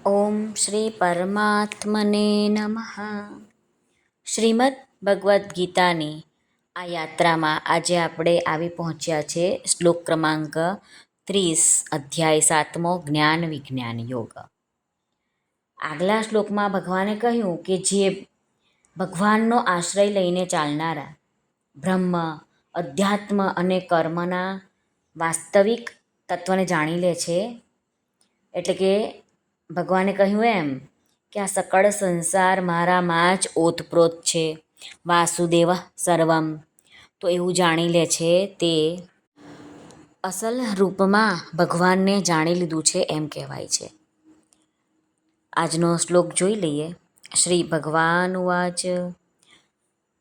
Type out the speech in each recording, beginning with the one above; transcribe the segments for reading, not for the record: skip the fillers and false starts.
ઓમ શ્રી પરમાત્મને નમઃ. શ્રીમદ્ ભગવદ્ ગીતાની આ યાત્રામાં આજે આપણે આવી પહોંચ્યા છે શ્લોક ક્રમાંક 30, અધ્યાય 7મો, જ્ઞાન વિજ્ઞાન યોગ. આગલા શ્લોકમાં ભગવાને કહ્યું કે જે ભગવાનનો આશ્રય લઈને ચાલનારા બ્રહ્મ, અધ્યાત્મ અને કર્મના વાસ્તવિક તત્વને જાણી લે છે, એટલે કે ભગવાને કહ્યું એમ કે આ સકળ સંસાર મારામાં જ ઓતપ્રોત છે, વાસુદેવ સર્વમ. તો એવું જાણી લે છે તે અસલ રૂપમાં ભગવાનને જાણી લીધું છે એમ કહેવાય છે. આજનો શ્લોક જોઈ લઈએ. શ્રી ભગવાન ઉવાચ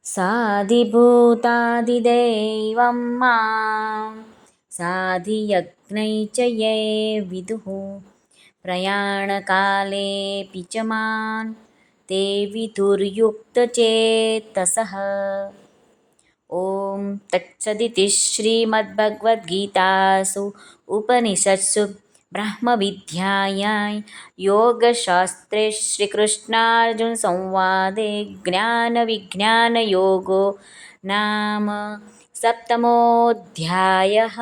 સાધિભૂતાધિદૈવં માં સાધિયજ્ઞૈ ચ યે વિદુઃ પ્રયાણકાલેऽપि ચ માં તે વિદુર્યુક્તચેતસઃ. ઓમ તત્સદિતિ શ્રીમદ્ભગવદ્ગીતાસુ ઉપનિષત્સુ બ્રહ્મવિદ્યાયાં યોગશાસ્ત્રે શ્રીકૃષ્ણાર્જુન સંવાદે જ્ઞાનવિજ્ઞાનયોગો નામ સપ્તમોऽધ્યાયઃ.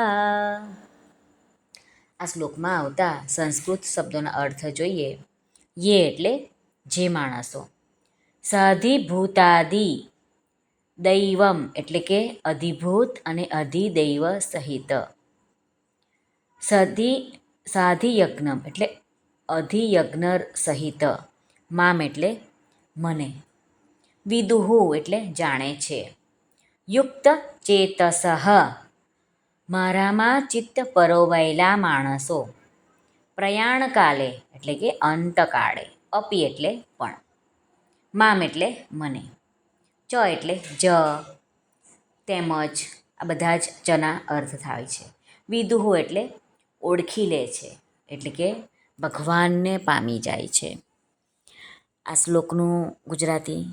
આ શ્લોકમાં આવતા સંસ્કૃત શબ્દોના અર્થ જોઈએ. યે એટલે જે માણસો, સાધિભૂતાદિ દૈવમ એટલે કે અધિભૂત અને અધિદૈવ સહિત, સાધિયજ્ઞમ એટલે અધિયજ્ઞ સહિત, મામ એટલે મને, વિદુહુ એટલે જાણે છે, યુક્ત ચેતસઃ મારામાં ચિત્ત પરોવાયેલા માણસો, પ્રયાણકાલે એટલે કે અંતકાળે, અપી એટલે પણ, મામ એટલે મને, ચ એટલે જ, તેમજ આ બધા જ ચના અર્થ થાય છે. વિદુહુ એટલે ઓળખી લે છે, એટલે કે ભગવાનને પામી જાય છે. આ શ્લોકનું ગુજરાતી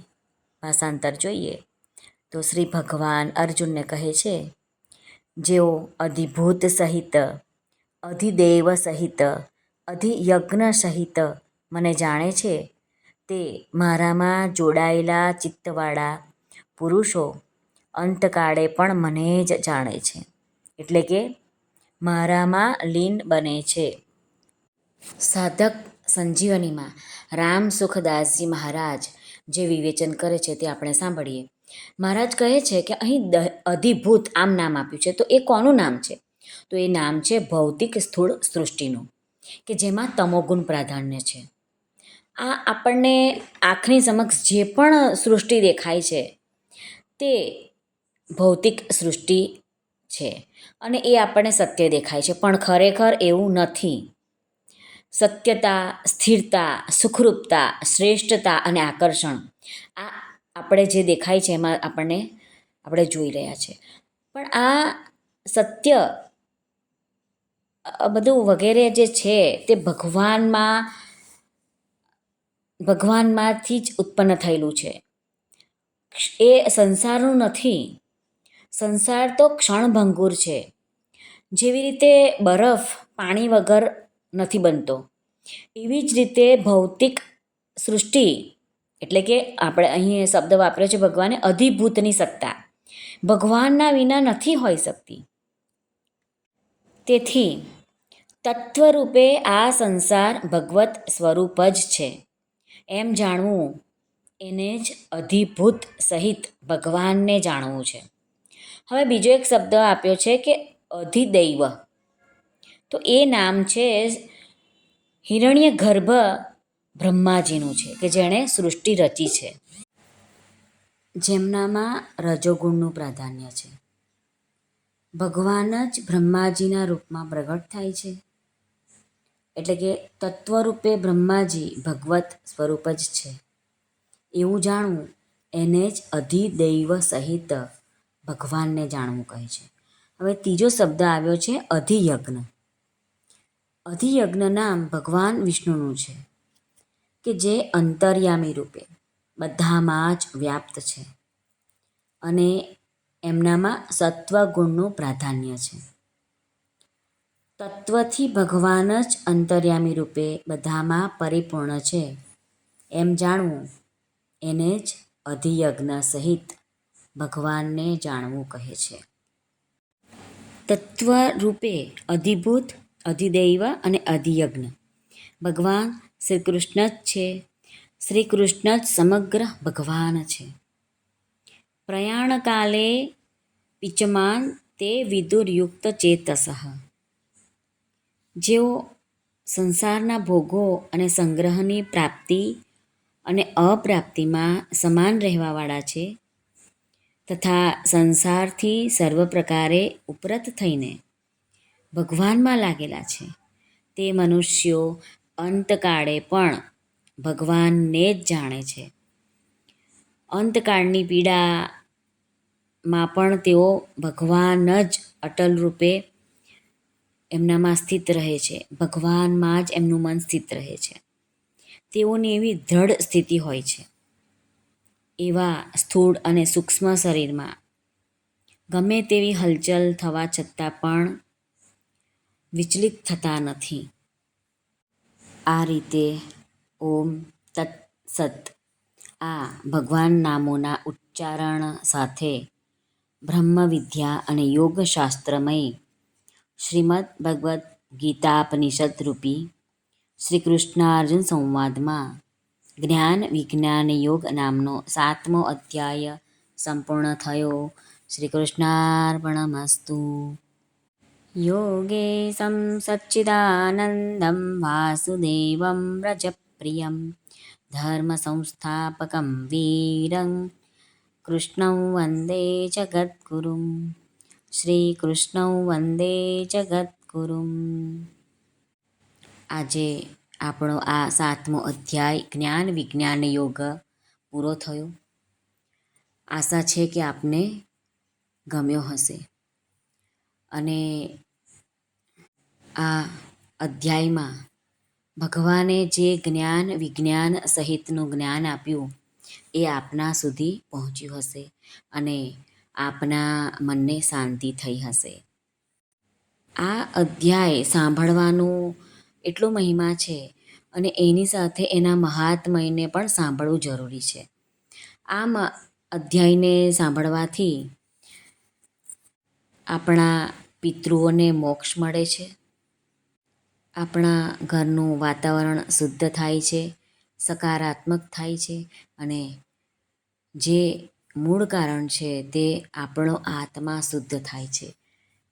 ભાષાંતર જોઈએ તો શ્રી ભગવાન અર્જુનને કહે છે, જેઓ અધિભૂત સહિત, અધિદેવ સહિત, અધિયજ્ઞ સહિત મને જાણે છે, તે મારામાં જોડાયેલા ચિત્તવાળા પુરુષો અંતકાળે પણ મને જ જાણે છે, એટલે કે મારામાં લીન બને છે. સાધક સંજીવનીમાં રામ સુખદાસજી મહારાજ જે વિવેચન કરે છે તે આપણે સાંભળીએ. મહારાજ કહે છે કે અહીં અધિભૂત આમ નામ આપ્યું છે, તો એ કોનું નામ છે? તો એ નામ છે ભૌતિક સ્થૂળ સૃષ્ટિનું, કે જેમાં તમોગુણ પ્રાધાન્ય છે. આ આપણને આંખની સમક્ષ જે પણ સૃષ્ટિ દેખાય છે તે ભૌતિક સૃષ્ટિ છે અને એ આપણને સત્ય દેખાય છે, પણ ખરેખર એવું નથી. સત્યતા, સ્થિરતા, સુખરૂપતા, શ્રેષ્ઠતા અને આકર્ષણ, આ આપણે જે દેખાય છે એમાં આપણે જોઈ રહ્યા છે. પણ આ સત્ય બધું વગેરે જે છે તે ભગવાનમાંથી જ ઉત્પન્ન થયેલું છે. એ સંસારનું નથી. સંસાર તો ક્ષણભંગુર છે. જેવી રીતે બરફ પાણી વગર નથી બનતો, એવી જ રીતે ભૌતિક સૃષ્ટિ, એટલે કે આપણે અહીં શબ્દ વાપર્યો છે ભગવાને, અધિભૂતની સત્તા ભગવાનના વિના નથી હોઈ શકતી. તેથી તત્વરૂપે આ સંસાર ભગવત સ્વરૂપ જ છે એમ જાણવું, એને જ અધિભૂત સહિત ભગવાનને જાણવું છે. હવે બીજો એક શબ્દ આપ્યો છે કે અધિદૈવ, તો એ નામ છે હિરણ્યગર્ભ બ્રહ્માજીનું છે, કે જેણે સૃષ્ટિ રચી છે, જેમનામાં રજોગુણનું પ્રાધાન્ય છે. ભગવાન જ બ્રહ્માજીના રૂપમાં પ્રગટ થાય છે, એટલે કે તત્વરૂપે બ્રહ્માજી ભગવત સ્વરૂપ જ છે એવું જાણવું, એને જ અધિદૈવ સહિત ભગવાનને જાણવું કહે છે. હવે ત્રીજો શબ્દ આવ્યો છે અધિયજ્ઞ. અધિયજ્ઞ નામ ભગવાન વિષ્ણુનું છે, કે જે અંતર્યામી રૂપે બધામાં જ વ્યાપ્ત છે અને એમનામાં સત્વગુણનું પ્રાધાન્ય છે. તત્વથી ભગવાન જ અંતર્યામી રૂપે બધામાં પરિપૂર્ણ છે એમ જાણવું એને જ અધિયજ્ઞ સહિત ભગવાનને જાણવું કહે છે. તત્વ રૂપે અધિભૂત, અધિદૈવ અને અધિયજ્ઞ ભગવાન શ્રી કૃષ્ણ જ છે. શ્રી કૃષ્ણ જ સમગ્ર ભગવાન છે. પ્રયાણકાલે પિચમાન તે વિદુર્યુક્ત ચેતસઃ જેઓ સંસારના ભોગો અને સંગ્રહની પ્રાપ્તિ અને અપ્રાપ્તિમાં સમાન રહેવાવાળા છે તથા સંસારથી સર્વ પ્રકારે ઉપરત થઈને ભગવાનમાં લાગેલા છે તે મનુષ્યો અંતકાળે પણ ભગવાનને જ જાણે છે. અંતકાળની પીડામાં પણ તેઓ ભગવાન જ અટલ રૂપે એમનામાં સ્થિત રહે છે. ભગવાનમાં જ એમનું મન સ્થિત રહે છે. તેઓની એવી દ્રઢ સ્થિતિ હોય છે. એવા સ્થૂળ અને સૂક્ષ્મ શરીરમાં ગમે તેવી હલચલ થવા છતાં પણ વિચલિત થતા નથી. આ રીતે ઓમ તત્સત આ ભગવાન નામોના ઉચ્ચારણ સાથે બ્રહ્મ વિદ્યા અને યોગશાસ્ત્રમય શ્રીમદ ભગવદ્ ગીતાપનિષદ રૂપી શ્રી કૃષ્ણાર્જુન સંવાદમાં જ્ઞાન વિજ્ઞાન યોગ નામનો 7મો અધ્યાય સંપૂર્ણ થયો. શ્રી કૃષ્ણાર્પણમસ્તુ. યોગેશં સચ્ચિદાનંદં વાસુદેવં વ્રજપ્રિયં ધર્મ સંસ્થાપકં વીરં કૃષ્ણં વંદે જગદ્ગુરું. શ્રી કૃષ્ણં વંદે જગદ્ગુરું. આજે આપણો આ 7મો અધ્યાય જ્ઞાન વિજ્ઞાન યોગ પૂરો થયો. આશા છે કે આપને ગમ્યો હશે અને આ અધ્યાયમાં ભગવાને જે જ્ઞાન વિજ્ઞાન સહિતનું જ્ઞાન આપ્યું એ આપના સુધી પહોંચ્યું હશે અને આપના મનને શાંતિ થઈ હશે. આ અધ્યાય સાંભળવાનું એટલો મહિમા છે અને એની સાથે એના મહાત્મયને પણ સાંભળવું જરૂરી છે. આ અધ્યાયને સાંભળવાથી આપણા પિતૃઓને મોક્ષ મળે છે. આપણા ઘરનું વાતાવરણ શુદ્ધ થાય છે, સકારાત્મક થાય છે અને જે મૂળ કારણ છે તે આપણો આત્મા શુદ્ધ થાય છે,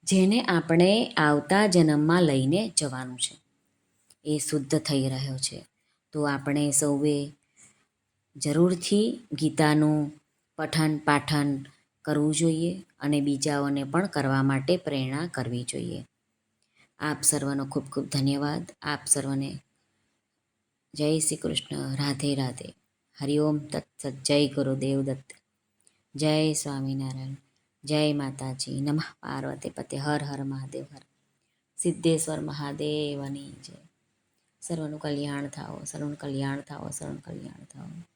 જેને આપણે આવતા જન્મમાં લઈને જવાનું છે એ શુદ્ધ થઈ રહ્યો છે. તો આપણે સૌએ જરૂરથી ગીતાનું પઠન પાઠન કરવું જોઈએ અને બીજાઓને પણ કરવા માટે પ્રેરણા કરવી જોઈએ. આપ સર્વનો ખૂબ ખૂબ ધન્યવાદ. આપ સર્વને જય શ્રી કૃષ્ણ. રાધે રાધે. હરિઓમ તત્સત. જય ગુરુદેવ દત્ત. જય સ્વામિનારાયણ. જય માતાજી. નમઃ પાર્વતી પતે. હર હર મહાદેવ. હર સિદ્ધેશ્વર મહાદેવની જય. સર્વનું કલ્યાણ થાઓ, સર્વનું કલ્યાણ થાઓ, સર્વનું કલ્યાણ થાઓ.